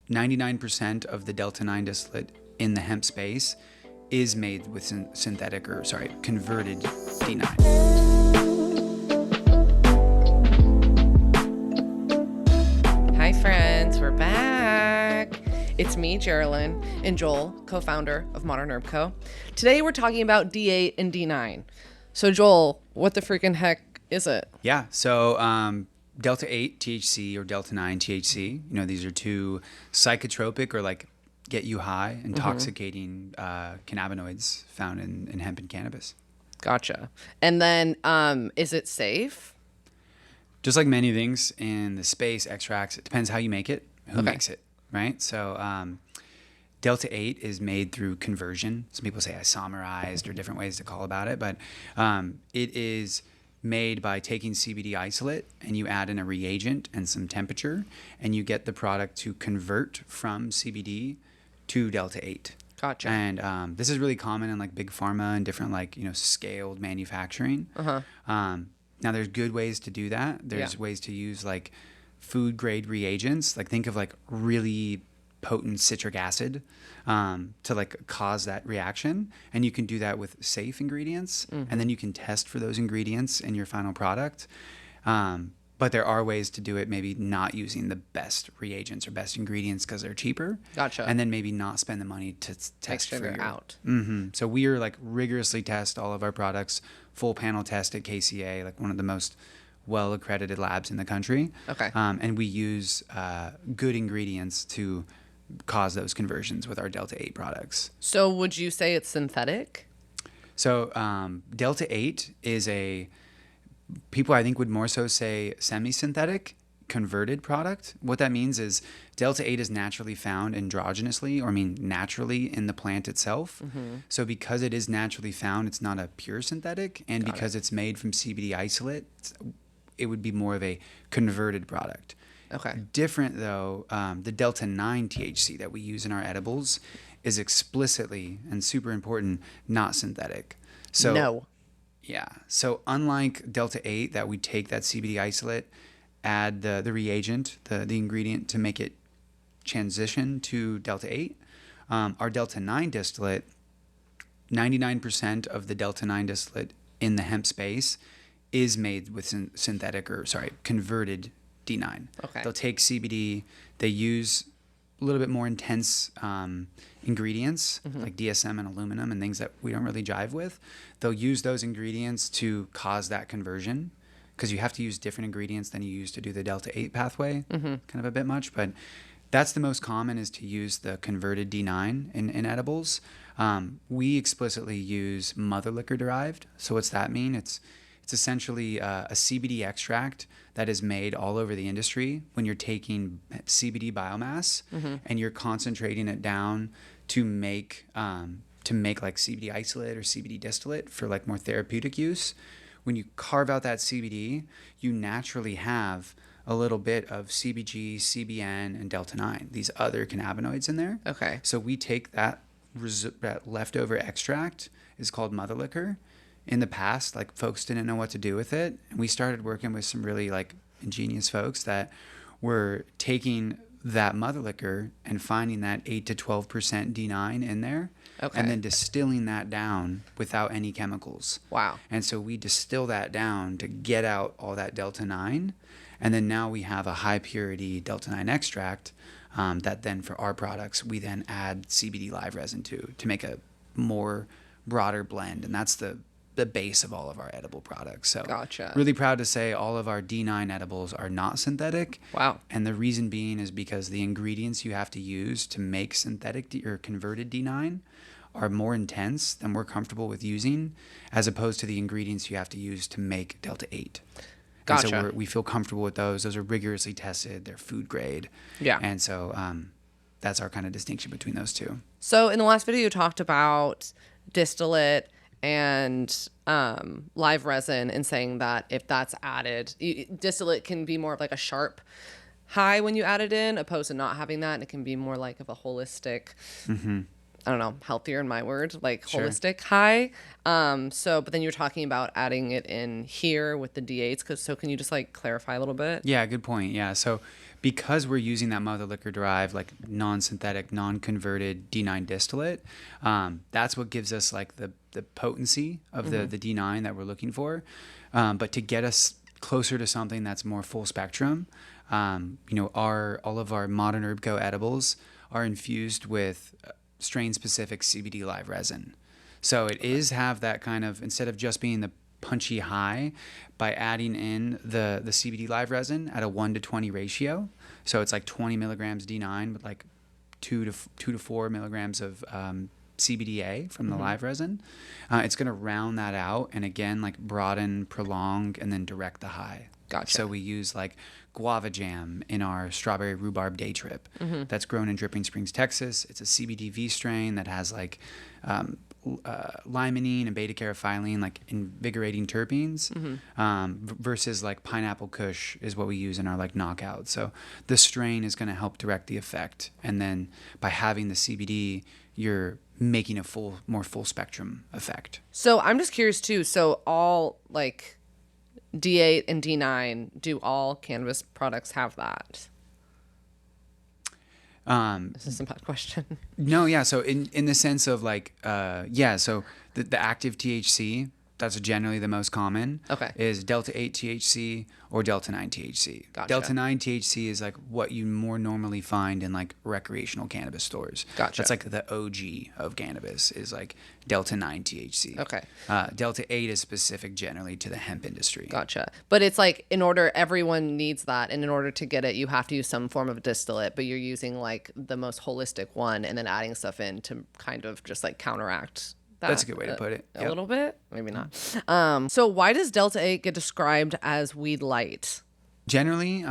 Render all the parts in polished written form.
99% of the Delta 9 distillate in the hemp space is made with converted D9. Hi friends, we're back. It's me, Geraldine, and Joel, co-founder of Modern Herb Co. Today we're talking about D8 and D9. So Joel, what the freaking heck is it? Yeah, so Delta 8 THC or Delta 9 THC, these are two psychotropic or like get you high, intoxicating cannabinoids found in hemp and cannabis. Gotcha. And then is it safe? Just like many things in the space, extracts, it depends how you make it, who makes it, right? So Delta 8 is made through conversion. Some people say isomerized or different ways to call about it, but it is made by taking CBD isolate and you add in a reagent and some temperature, and you get the product to convert from CBD to Delta 8. Gotcha. And this is really common in like big pharma and different scaled manufacturing. Now there's good ways to do that. There's ways to use like food grade reagents. Like think of like really potent citric acid to like cause that reaction. And you can do that with safe ingredients. And then you can test for those ingredients in your final product. But there are ways to do it maybe not using the best reagents or best ingredients because they're cheaper. Gotcha. And then maybe not spend the money to test for your out. So we are like rigorously test all of our products, full panel test at KCA, like one of the most well accredited labs in the country. Okay. And we use good ingredients to cause those conversions with our Delta 8 products. So would you say it's synthetic? So Delta 8 is people I think would more so say semi-synthetic converted product. What that means is Delta 8 is naturally found androgynously, naturally in the plant itself. So because it is naturally found, it's not a pure synthetic. And because it's made from CBD isolate, it would be more of a converted product. Okay. Different though, the Delta 9 THC that we use in our edibles is explicitly and super important, not synthetic. So No. Yeah. So unlike Delta 8 that we take that CBD isolate, add the reagent, the ingredient to make it transition to Delta 8, our Delta 9 distillate, 99% of the Delta 9 distillate in the hemp space is made with converted D9. Okay. They'll take CBD, they use a little bit more intense ingredients like DSM and aluminum and things that we don't really jive with. They'll use those ingredients to cause that conversion because you have to use different ingredients than you use to do the Delta 8 pathway, kind of a bit much. But that's the most common, is to use the converted D9 in edibles. We explicitly use mother liquor derived. So what's that mean? It's essentially a CBD extract that is made all over the industry when you're taking CBD biomass and you're concentrating it down to make like CBD isolate or CBD distillate for like more therapeutic use. When you carve out that CBD, you naturally have a little bit of CBG, CBN, and Delta 9, these other cannabinoids in there. Okay. So we take that leftover extract, is called mother liquor. In the past, like folks didn't know what to do with it. And we started working with some really like ingenious folks that were taking that mother liquor and finding that 8 to 12% D9 in there. Okay. And then distilling that down without any chemicals. Wow. And so we distill that down to get out all that Delta 9. And then now we have a high purity Delta 9 extract that then for our products, we then add CBD live resin to make a more broader blend. And that's the base of all of our edible products. So Gotcha. Really proud to say all of our D9 edibles are not synthetic. Wow. And the reason being is because the ingredients you have to use to make synthetic or converted D9 are more intense than we're comfortable with using, as opposed to the ingredients you have to use to make Delta 8. Gotcha. And so we feel comfortable with those. Those are rigorously tested. They're food grade. Yeah. And so that's our kind of distinction between those two. So in the last video, you talked about distillate and live resin, and saying that if that's added, distillate can be more of like a sharp high when you add it in, opposed to not having that, and it can be more like of a holistic I don't know, healthier in my words, like Sure. holistic high. But then you're talking about adding it in here with the D8s. So can you just like clarify a little bit? Yeah, good point. Yeah. So because we're using that mother liquor derived, like non-synthetic, non-converted D9 distillate, that's what gives us like the potency of the D9 that we're looking for. But to get us closer to something that's more full spectrum, all of our modern herb co edibles are infused with strain specific CBD live resin. So it is have that kind of, instead of just being the punchy high, by adding in the CBD live resin at a 1-to-20 ratio. So it's like 20 milligrams D9 with like 2 to 4 milligrams of CBDA from the live resin. It's going to round that out and again like broaden, prolong, and then direct the high. Gotcha. So we use like guava jam in our strawberry rhubarb day trip. That's grown in Dripping Springs, Texas. It's a CBDV strain that has like limonene and beta caryophyllene, like invigorating terpenes, versus like pineapple kush is what we use in our like knockout. So the strain is going to help direct the effect, and then by having the CBD, you're making a more full spectrum effect. So I'm just curious too. So all like D8 and D9, do all cannabis products have that? This is a bad question. No, yeah. So in the sense of like, so the active THC, that's generally the most common. Okay. Is Delta 8 THC or Delta 9 THC. Gotcha. Delta 9 THC is like what you more normally find in like recreational cannabis stores. Gotcha. That's like the OG of cannabis is like Delta 9 THC. Okay. Delta 8 is specific generally to the hemp industry. Gotcha. But it's like everyone needs that. And in order to get it, you have to use some form of distillate, but you're using like the most holistic one and then adding stuff in to kind of just like counteract that. That's a good way to put it. A little bit, maybe not. So why does Delta 8 get described as weed light? Generally,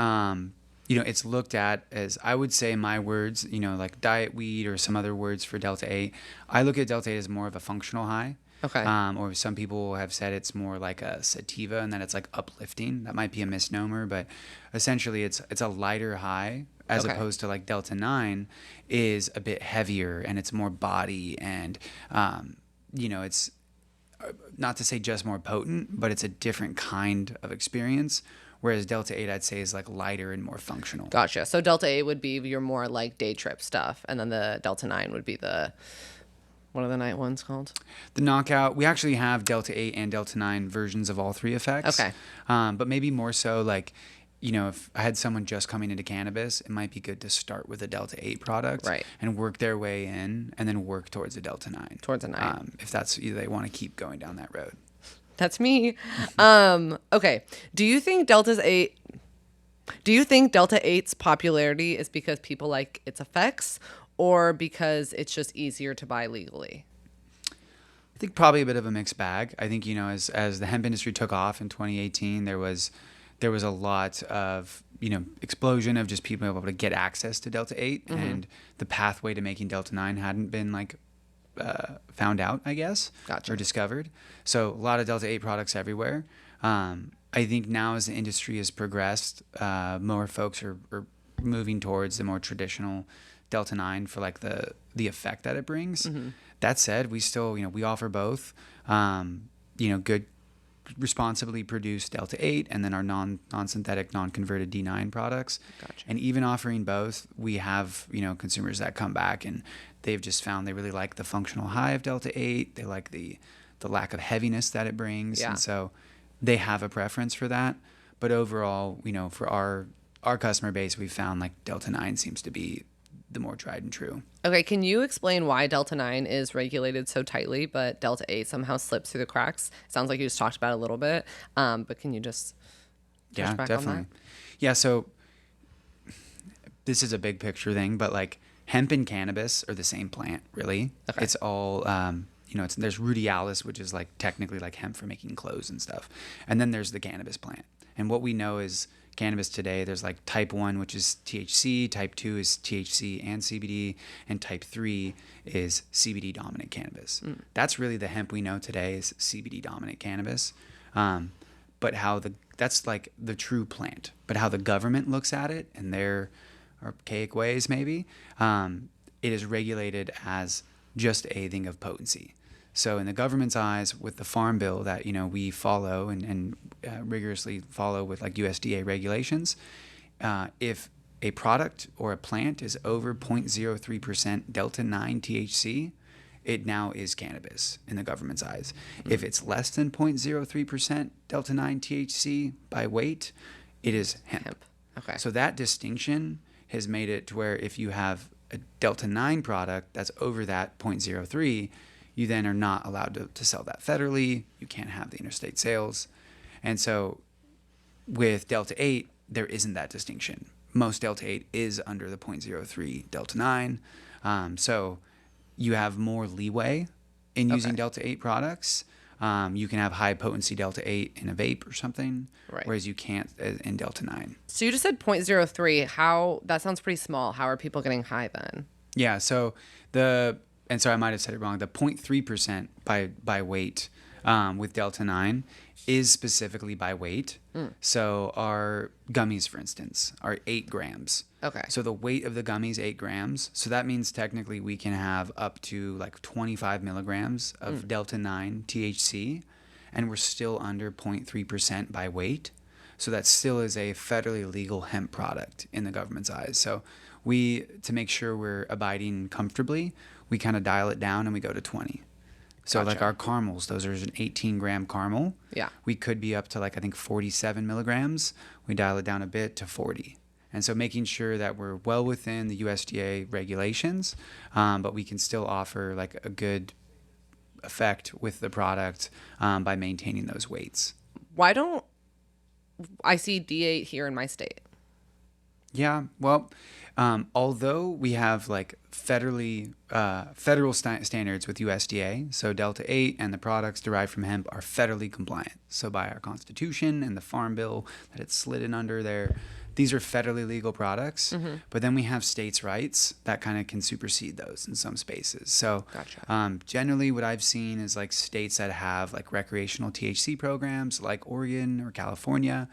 it's looked at as, I would say my words, like diet weed or some other words for Delta 8. I look at Delta 8 as more of a functional high. Okay. Or some people have said it's more like a sativa and that it's like uplifting. That might be a misnomer, but essentially it's a lighter high as opposed to like Delta 9 is a bit heavier and it's more body and, it's not to say just more potent, but it's a different kind of experience. Whereas Delta 8, I'd say, is like lighter and more functional. Gotcha. So Delta 8 would be your more like day trip stuff. And then the Delta 9 would be what are the night ones called? The knockout. We actually have Delta 8 and Delta 9 versions of all three effects. Okay. But maybe more so like, if I had someone just coming into cannabis, it might be good to start with a Delta 8 product and work their way in and then work towards a Delta 9. Towards a 9. If that's either they want to keep going down that road. That's me. Okay. Do you think Delta 8's popularity is because people like its effects or because it's just easier to buy legally? I think probably a bit of a mixed bag. I think, as the hemp industry took off in 2018, there was a lot of, explosion of just people able to get access to Delta 8 and the pathway to making Delta 9 hadn't been like found out, I guess, Gotcha. or discovered. So a lot of Delta 8 products everywhere. I think now as the industry has progressed, more folks are moving towards the more traditional Delta 9 for like the effect that it brings. That said, we still, we offer both, good responsibly produced Delta 8 and then our non-synthetic, non-converted D9 products. Gotcha. And even offering both, we have, consumers that come back and they've just found they really like the functional high of Delta 8. They like the lack of heaviness that it brings. Yeah. And so they have a preference for that. But overall, for our customer base, we've found like Delta 9 seems to be the more tried and true. Okay, can you explain why Delta 9 is regulated so tightly, but Delta 8 somehow slips through the cracks? It sounds like you just talked about it a little bit, but can you just touch back definitely. on that? Yeah, so this is a big picture thing, but like hemp and cannabis are the same plant, really. Okay. It's all, there's rudialis, which is like technically like hemp for making clothes and stuff. And then there's the cannabis plant. And what we know is cannabis today, there's like type 1, which is THC, type 2 is THC and CBD, and type 3 is CBD dominant cannabis. That's really the hemp we know today is CBD dominant cannabis. But that's like the true plant. But how the government looks at it in their archaic ways maybe, it is regulated as just a thing of potency. So in the government's eyes, with the farm bill that we follow and rigorously follow with like USDA regulations, if a product or a plant is over 0.03% Delta 9 THC, it now is cannabis in the government's eyes. If it's less than 0.03% Delta 9 THC by weight, it is hemp. Okay. So that distinction has made it to where if you have a Delta 9 product that's over that 0.03, you then are not allowed to sell that federally. You can't have the interstate sales. And so with Delta 8, there isn't that distinction. Most Delta 8 is under the 0.03 Delta 9. So you have more leeway in using Delta 8 products. You can have high potency Delta 8 in a vape or something, whereas you can't in Delta 9. So you just said 0.03. That sounds pretty small. How are people getting high then? Yeah, so and so I might have said it wrong, the 0.3% by weight with Delta 9 is specifically by weight. So our gummies, for instance, are 8 grams. Okay. So the weight of the gummies, 8 grams. So that means technically we can have up to like 25 milligrams of Delta 9 THC, and we're still under 0.3% by weight. So that still is a federally legal hemp product in the government's eyes. So to make sure we're abiding comfortably, we kind of dial it down and we go to 20. So like our caramels, those are an 18-gram caramel. Yeah. We could be up to I think 47 milligrams. We dial it down a bit to 40. And so making sure that we're well within the USDA regulations, but we can still offer like a good effect with the product by maintaining those weights. Why don't I see D8 here in my state? Yeah, well, although we have like federal standards with USDA, so Delta 8 and the products derived from hemp are federally compliant. So by our Constitution and the Farm Bill that it's slid in under there, these are federally legal products. But then we have states' rights that kind of can supersede those in some spaces. So generally what I've seen is like states that have like recreational THC programs like Oregon or California,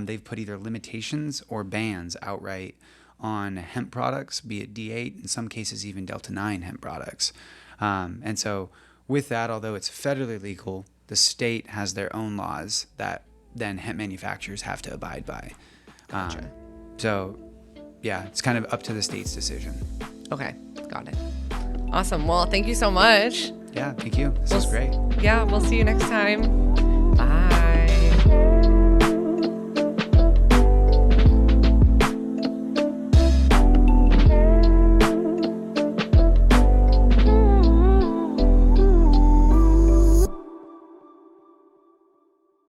they've put either limitations or bans outright on hemp products, be it D8, in some cases even Delta 9 hemp products. And so with that, although it's federally legal, the state has their own laws that then hemp manufacturers have to abide by. So yeah, it's kind of up to the state's decision. Okay, got it. Awesome. Well, thank you so much. Yeah, thank you. This was great. Yeah, we'll see you next time.